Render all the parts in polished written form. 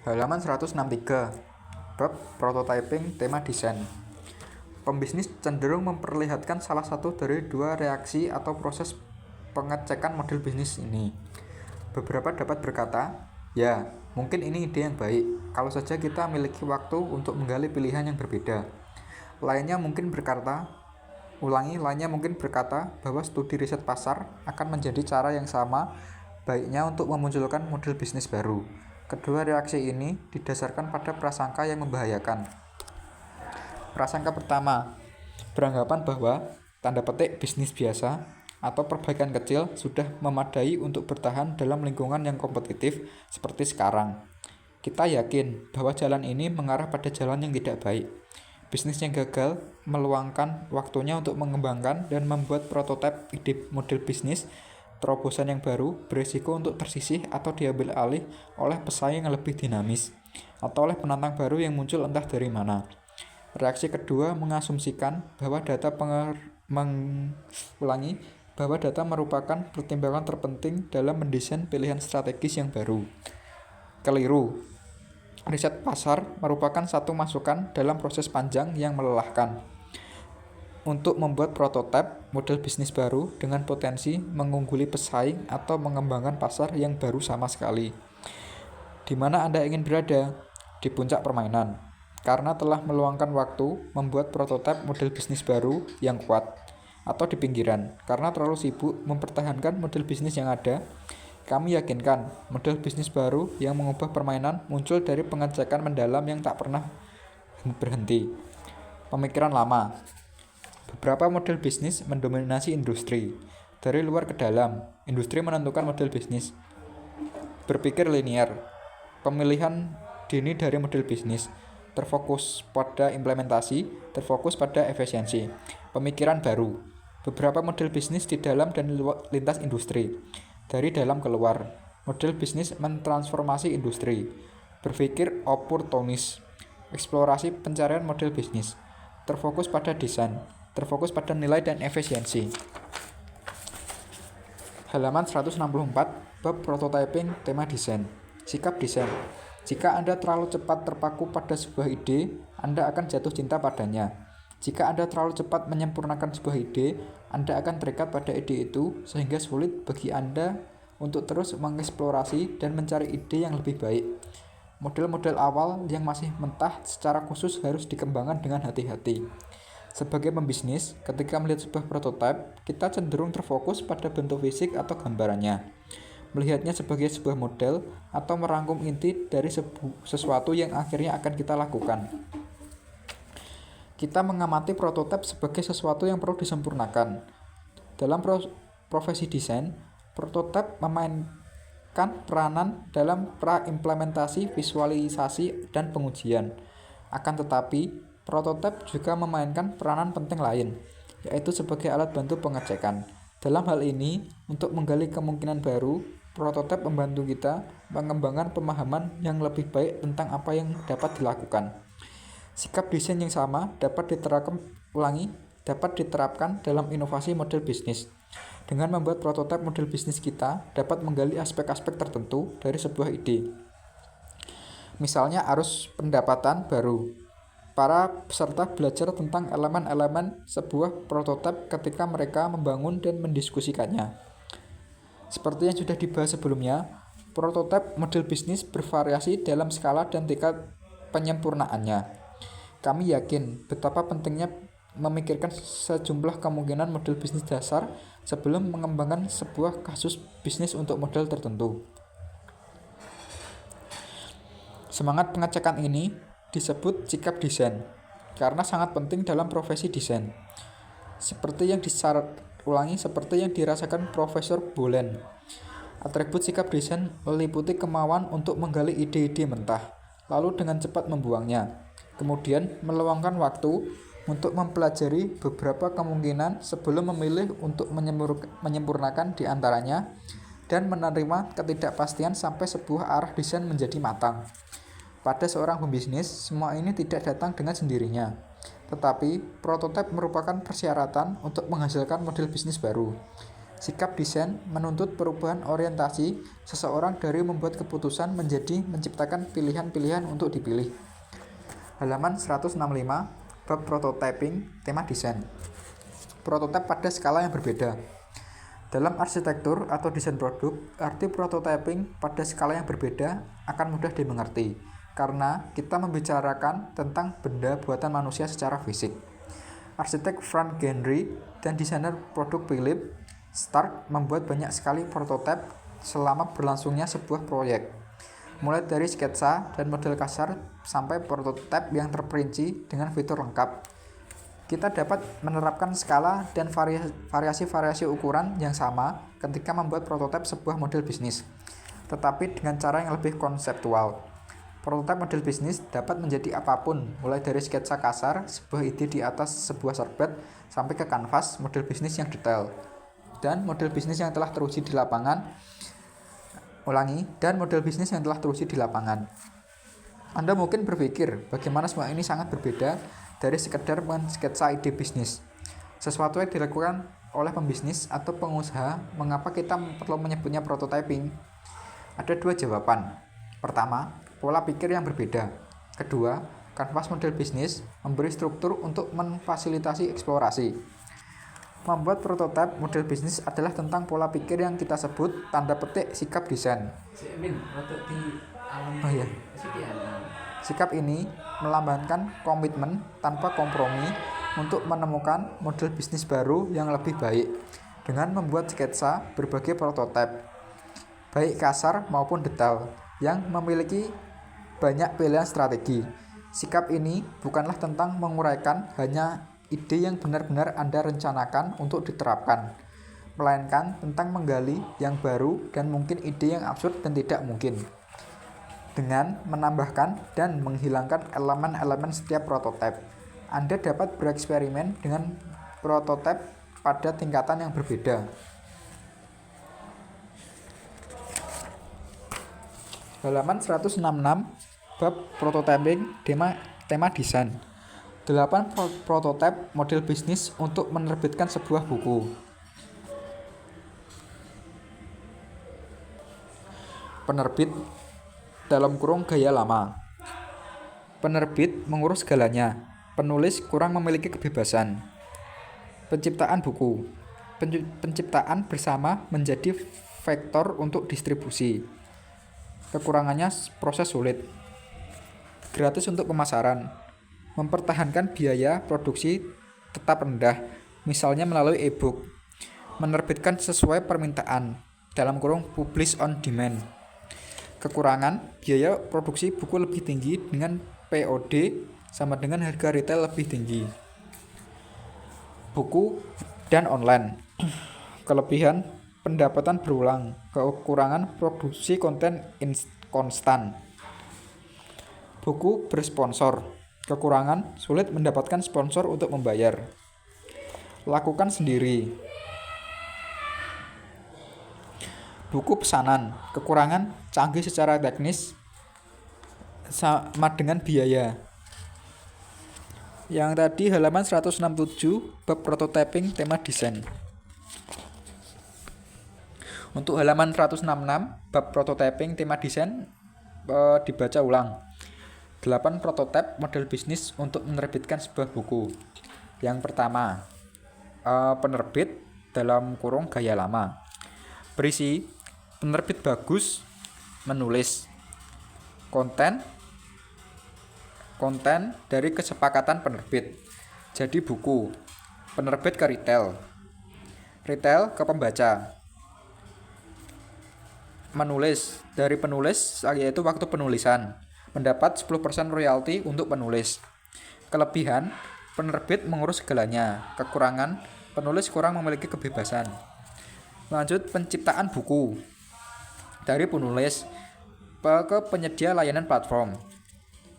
Halaman 163, bab prototyping tema desain. Pembisnis cenderung memperlihatkan salah satu dari dua reaksi atau proses pengecekan model bisnis ini. Beberapa dapat berkata, ya, mungkin ini ide yang baik, kalau saja kita memiliki waktu untuk menggali pilihan yang berbeda. Lainnya mungkin berkata bahwa studi riset pasar akan menjadi cara yang sama baiknya untuk memunculkan model bisnis baru. Kedua reaksi ini didasarkan pada prasangka yang membahayakan. Prasangka pertama, beranggapan bahwa tanda petik bisnis biasa atau perbaikan kecil sudah memadai untuk bertahan dalam lingkungan yang kompetitif seperti sekarang. Kita yakin bahwa jalan ini mengarah pada jalan yang tidak baik. Bisnis yang gagal meluangkan waktunya untuk mengembangkan dan membuat prototipe ide model bisnis. Terobosan yang baru berisiko untuk tersisih atau diambil alih oleh pesaing yang lebih dinamis atau oleh penantang baru yang muncul entah dari mana. Reaksi kedua mengasumsikan bahwa data merupakan pertimbangan terpenting dalam mendesain pilihan strategis yang baru. Keliru. Riset pasar merupakan satu masukan dalam proses panjang yang melelahkan untuk membuat prototipe model bisnis baru dengan potensi mengungguli pesaing atau mengembangkan pasar yang baru sama sekali. Di mana Anda ingin berada? Di puncak permainan, karena telah meluangkan waktu membuat prototipe model bisnis baru yang kuat, atau di pinggiran, karena terlalu sibuk mempertahankan model bisnis yang ada. Kami yakinkan model bisnis baru yang mengubah permainan muncul dari pengecekan mendalam yang tak pernah berhenti. Pemikiran lama. Beberapa model bisnis mendominasi industri. Dari luar ke dalam, industri menentukan model bisnis. Berpikir linear. Pemilihan dini dari model bisnis. Terfokus pada implementasi, terfokus pada efisiensi. Pemikiran baru. Beberapa model bisnis di dalam dan lintas industri. Dari dalam keluar. Model bisnis mentransformasi industri. Berpikir oportunis. Eksplorasi pencarian model bisnis. Terfokus pada desain. Terfokus pada nilai dan efisiensi. Halaman 164, bab prototyping tema desain. Sikap desain. Jika Anda terlalu cepat terpaku pada sebuah ide, Anda akan jatuh cinta padanya. Jika Anda terlalu cepat menyempurnakan sebuah ide, Anda akan terikat pada ide itu sehingga sulit bagi Anda untuk terus mengeksplorasi dan mencari ide yang lebih baik. Model-model awal yang masih mentah secara khusus harus dikembangkan dengan hati-hati. Sebagai pembisnis, ketika melihat sebuah prototipe, kita cenderung terfokus pada bentuk fisik atau gambarannya, melihatnya sebagai sebuah model atau merangkum inti dari sesuatu yang akhirnya akan kita lakukan. Kita mengamati prototipe sebagai sesuatu yang perlu disempurnakan. Dalam profesi desain, prototipe memainkan peranan dalam pra-implementasi, visualisasi, dan pengujian. Akan tetapi, prototipe juga memainkan peranan penting lain, yaitu sebagai alat bantu pengecekan. Dalam hal ini, untuk menggali kemungkinan baru, prototipe membantu kita mengembangkan pemahaman yang lebih baik tentang apa yang dapat dilakukan. Sikap desain yang sama dapat diterapkan dalam inovasi model bisnis. Dengan membuat prototipe model bisnis, kita dapat menggali aspek-aspek tertentu dari sebuah ide. Misalnya arus pendapatan baru. Para peserta belajar tentang elemen-elemen sebuah prototipe ketika mereka membangun dan mendiskusikannya. Seperti yang sudah dibahas sebelumnya, prototipe model bisnis bervariasi dalam skala dan tingkat penyempurnaannya. Kami yakin betapa pentingnya memikirkan sejumlah kemungkinan model bisnis dasar sebelum mengembangkan sebuah kasus bisnis untuk model tertentu. Semangat pengecekan ini disebut sikap desain karena sangat penting dalam profesi desain. Seperti yang dirasakan Profesor Bolen. Atribut sikap desain meliputi kemauan untuk menggali ide-ide mentah, lalu dengan cepat membuangnya. Kemudian meluangkan waktu untuk mempelajari beberapa kemungkinan sebelum memilih untuk menyempurnakan di antaranya dan menerima ketidakpastian sampai sebuah arah desain menjadi matang. Pada seorang pembisnis, semua ini tidak datang dengan sendirinya. Tetapi, prototipe merupakan persyaratan untuk menghasilkan model bisnis baru. Sikap desain menuntut perubahan orientasi seseorang dari membuat keputusan menjadi menciptakan pilihan-pilihan untuk dipilih. Halaman 165, bab prototyping, tema desain. Prototipe pada skala yang berbeda. Dalam arsitektur atau desain produk, arti prototyping pada skala yang berbeda akan mudah dimengerti, karena kita membicarakan tentang benda buatan manusia secara fisik. Arsitek Frank Gehry dan desainer produk Philip Stark membuat banyak sekali prototipe selama berlangsungnya sebuah proyek, mulai dari sketsa dan model kasar sampai prototipe yang terperinci dengan fitur lengkap. Kita dapat menerapkan skala dan variasi-variasi ukuran yang sama ketika membuat prototipe sebuah model bisnis, tetapi dengan cara yang lebih konseptual. Prototipe model bisnis dapat menjadi apapun, mulai dari sketsa kasar, sebuah ide di atas sebuah serbet, sampai ke kanvas model bisnis yang detail. Dan model bisnis yang telah teruji di lapangan. Dan model bisnis yang telah teruji di lapangan. Anda mungkin berpikir bagaimana semua ini sangat berbeda dari sekedar mensketsa ide bisnis. Sesuatu yang dilakukan oleh pembisnis atau pengusaha, mengapa kita perlu menyebutnya prototyping? Ada dua jawaban. Pertama, pola pikir yang berbeda. Kedua, kanvas model bisnis memberi struktur untuk memfasilitasi eksplorasi. Membuat prototipe model bisnis adalah tentang pola pikir yang kita sebut tanda petik sikap desain. Sikap ini melambangkan komitmen tanpa kompromi untuk menemukan model bisnis baru yang lebih baik dengan membuat sketsa berbagai prototipe, baik kasar maupun detail, yang memiliki banyak pilihan strategi. Sikap ini bukanlah tentang menguraikan hanya ide yang benar-benar Anda rencanakan untuk diterapkan, melainkan tentang menggali yang baru dan mungkin ide yang absurd dan tidak mungkin, dengan menambahkan dan menghilangkan elemen-elemen setiap prototipe. Anda dapat bereksperimen dengan prototipe pada tingkatan yang berbeda. Halaman 166, bab prototyping, tema desain. 8 prototipe model bisnis untuk menerbitkan sebuah buku. Penerbit (gaya lama). Penerbit mengurus segalanya. Penulis kurang memiliki kebebasan. Penciptaan buku. Penciptaan bersama menjadi vektor untuk distribusi. Kekurangannya proses sulit. Gratis untuk pemasaran. Mempertahankan biaya produksi tetap rendah, misalnya melalui e-book. Menerbitkan sesuai permintaan, (publish on demand). Kekurangan, biaya produksi buku lebih tinggi dengan POD sama dengan harga retail lebih tinggi. Buku dan online. Kelebihan, pendapatan berulang. Kekurangan, produksi konten konstan. Buku bersponsor. Kekurangan, sulit mendapatkan sponsor untuk membayar. Lakukan sendiri. Buku pesanan. Kekurangan, canggih secara teknis sama dengan biaya. Yang tadi halaman 167, bab prototyping, tema desain. Untuk halaman 166, bab prototyping, tema desain, dibaca ulang. 8 prototipe model bisnis untuk menerbitkan sebuah buku. Yang pertama, penerbit (gaya lama). Berisi: penerbit bagus, menulis. Konten dari kesepakatan penerbit, jadi buku. Penerbit ke retail ke pembaca. Menulis, dari penulis, yaitu waktu penulisan, mendapat 10% royalti untuk penulis. Kelebihan, penerbit mengurus segalanya. Kekurangan, penulis kurang memiliki kebebasan. Lanjut, penciptaan buku. Dari penulis ke penyedia layanan platform.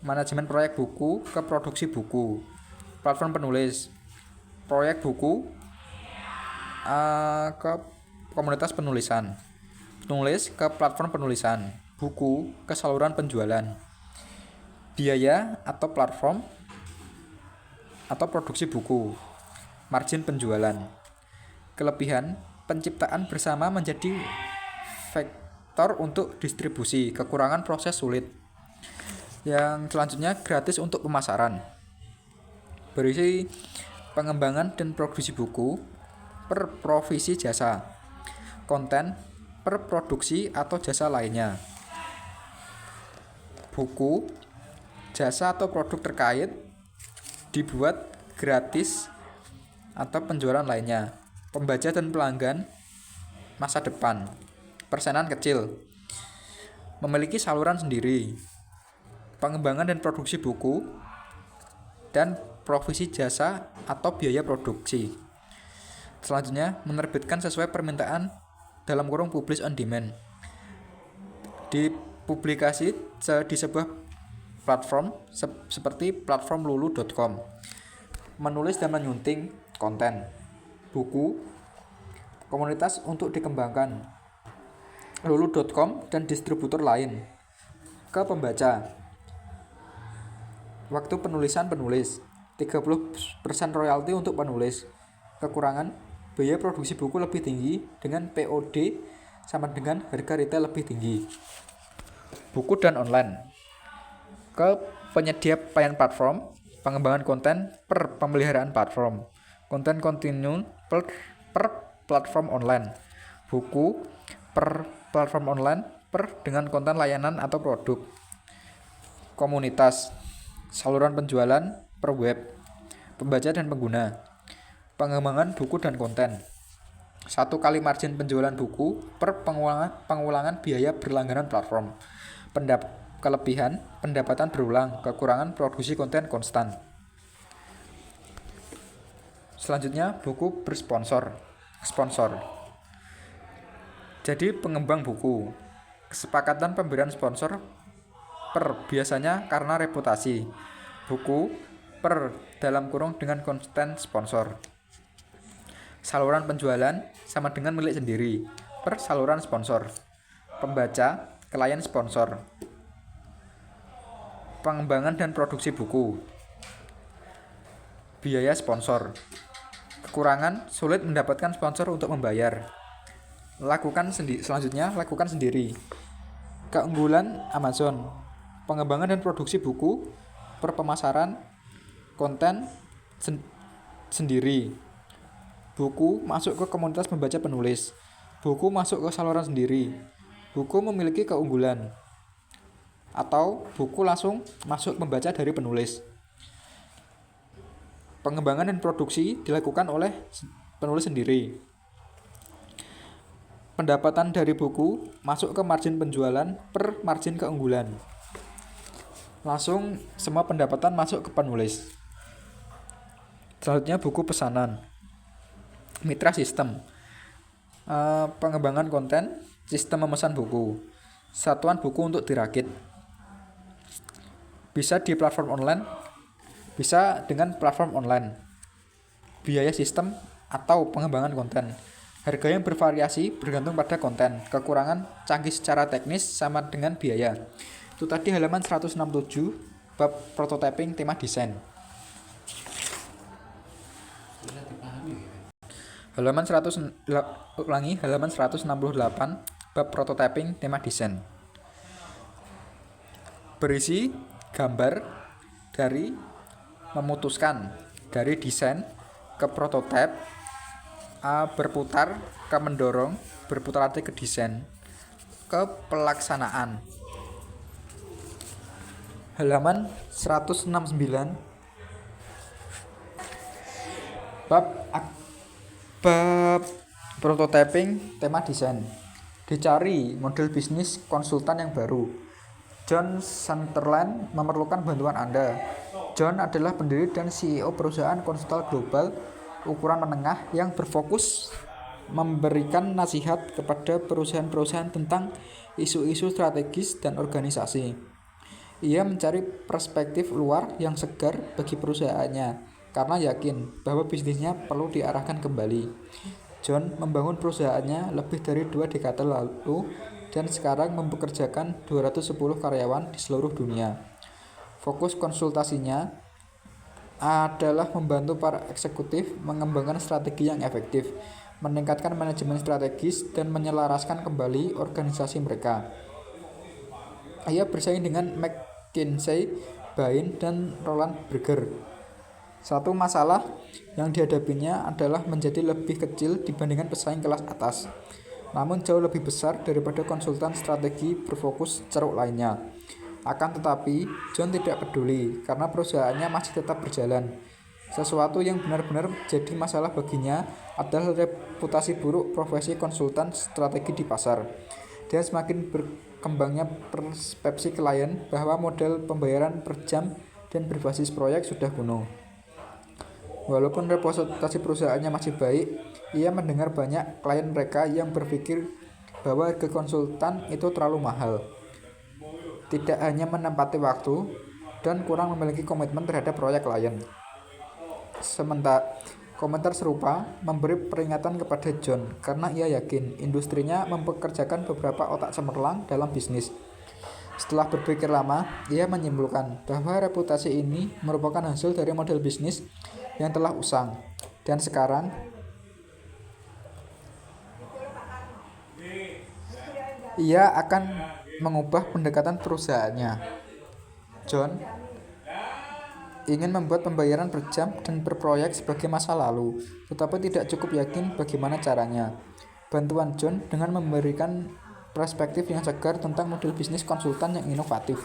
Manajemen proyek buku ke produksi buku. Platform penulis. Proyek buku ke komunitas penulisan. Penulis ke platform penulisan. Buku ke saluran penjualan. Biaya atau platform atau produksi buku. Margin penjualan. Kelebihan, penciptaan bersama menjadi vektor untuk distribusi, kekurangan proses sulit. Yang selanjutnya gratis untuk pemasaran. Berisi pengembangan dan produksi buku per provisi jasa, konten per produksi atau jasa lainnya. Buku, jasa atau produk terkait dibuat gratis atau penjualan lainnya. Pembaca dan pelanggan masa depan. Persenan kecil. Memiliki saluran sendiri. Pengembangan dan produksi buku dan provisi jasa atau biaya produksi. Selanjutnya, menerbitkan sesuai permintaan dalam kurung publish on demand. Dipublikasi di sebuah platform seperti platform lulu.com. Menulis dan menyunting konten. Buku, komunitas untuk dikembangkan. lulu.com dan distributor lain. Ke pembaca. Waktu penulisan penulis 30% royalti untuk penulis. Kekurangan, biaya produksi buku lebih tinggi dengan POD sama dengan harga retail lebih tinggi. Buku dan online. Ke penyedia pelayanan platform, pengembangan konten per pemeliharaan platform. Konten kontinu per platform online. Buku per platform online per dengan konten layanan atau produk. Komunitas. Saluran penjualan per web, pembaca dan pengguna. Pengembangan buku dan konten. 1 kali margin penjualan buku per pengulangan biaya berlangganan platform. Kelebihan, pendapatan berulang, kekurangan produksi konten konstan. Selanjutnya, buku bersponsor. Sponsor. Jadi pengembang buku. Kesepakatan pemberian sponsor per biasanya karena reputasi. Buku per dalam kurung dengan konten sponsor. Saluran penjualan sama dengan milik sendiri per saluran sponsor. Pembaca, klien sponsor. Pengembangan dan produksi buku. Biaya sponsor. Kekurangan, sulit mendapatkan sponsor untuk membayar. Selanjutnya, lakukan sendiri. Keunggulan Amazon. Pengembangan dan produksi buku per pemasaran konten sendiri. Buku masuk ke komunitas membaca penulis. Buku masuk ke saluran sendiri. Buku memiliki keunggulan. Atau buku langsung masuk membaca dari penulis. Pengembangan dan produksi dilakukan oleh penulis sendiri. Pendapatan dari buku masuk ke margin penjualan per margin keunggulan. Langsung semua pendapatan masuk ke penulis. Selanjutnya buku pesanan. Mitra sistem. Pengembangan konten, sistem memesan buku. Satuan buku untuk dirakit. Bisa di platform online, bisa dengan platform online. Biaya sistem atau pengembangan konten. Harga yang bervariasi bergantung pada konten. Kekurangan, canggih secara teknis sama dengan biaya. Itu tadi halaman 167 bab prototyping tema desain. Halaman 168 bab prototyping tema desain. Berisi gambar dari memutuskan dari desain ke prototype, berputar ke mendorong, berputar arti ke desain, ke pelaksanaan. Halaman 169 bab prototyping tema desain. Dicari model bisnis konsultan yang baru. John Sutherland memerlukan bantuan Anda. John adalah pendiri dan CEO perusahaan konsultan global ukuran menengah yang berfokus memberikan nasihat kepada perusahaan-perusahaan tentang isu-isu strategis dan organisasi. Ia mencari perspektif luar yang segar bagi perusahaannya karena yakin bahwa bisnisnya perlu diarahkan kembali. John membangun perusahaannya lebih dari 2 dekade lalu dan sekarang mempekerjakan 210 karyawan di seluruh dunia. Fokus konsultasinya adalah membantu para eksekutif mengembangkan strategi yang efektif, meningkatkan manajemen strategis, dan menyelaraskan kembali organisasi mereka. Ia bersaing dengan McKinsey, Bain, dan Roland Berger. Satu masalah yang dihadapinya adalah menjadi lebih kecil dibandingkan pesaing kelas atas, namun jauh lebih besar daripada konsultan strategi berfokus ceruk lainnya. Akan tetapi, John tidak peduli karena perusahaannya masih tetap berjalan. Sesuatu yang benar-benar jadi masalah baginya adalah reputasi buruk profesi konsultan strategi di pasar, dan semakin berkembangnya persepsi klien bahwa model pembayaran per jam dan berbasis proyek sudah kuno. Walaupun reputasi perusahaannya masih baik, ia mendengar banyak klien mereka yang berpikir bahwa harga konsultan itu terlalu mahal, tidak hanya menempati waktu, dan kurang memiliki komitmen terhadap proyek klien. Sementara komentar serupa memberi peringatan kepada John karena ia yakin industrinya mempekerjakan beberapa otak cemerlang dalam bisnis. Setelah berpikir lama, ia menyimpulkan bahwa reputasi ini merupakan hasil dari model bisnis yang telah usang, dan sekarang ia akan mengubah pendekatan perusahaannya. John ingin membuat pembayaran per jam dan per proyek sebagai masa lalu, tetapi tidak cukup yakin bagaimana caranya. Bantuan John dengan memberikan perspektif yang segar tentang model bisnis konsultan yang inovatif.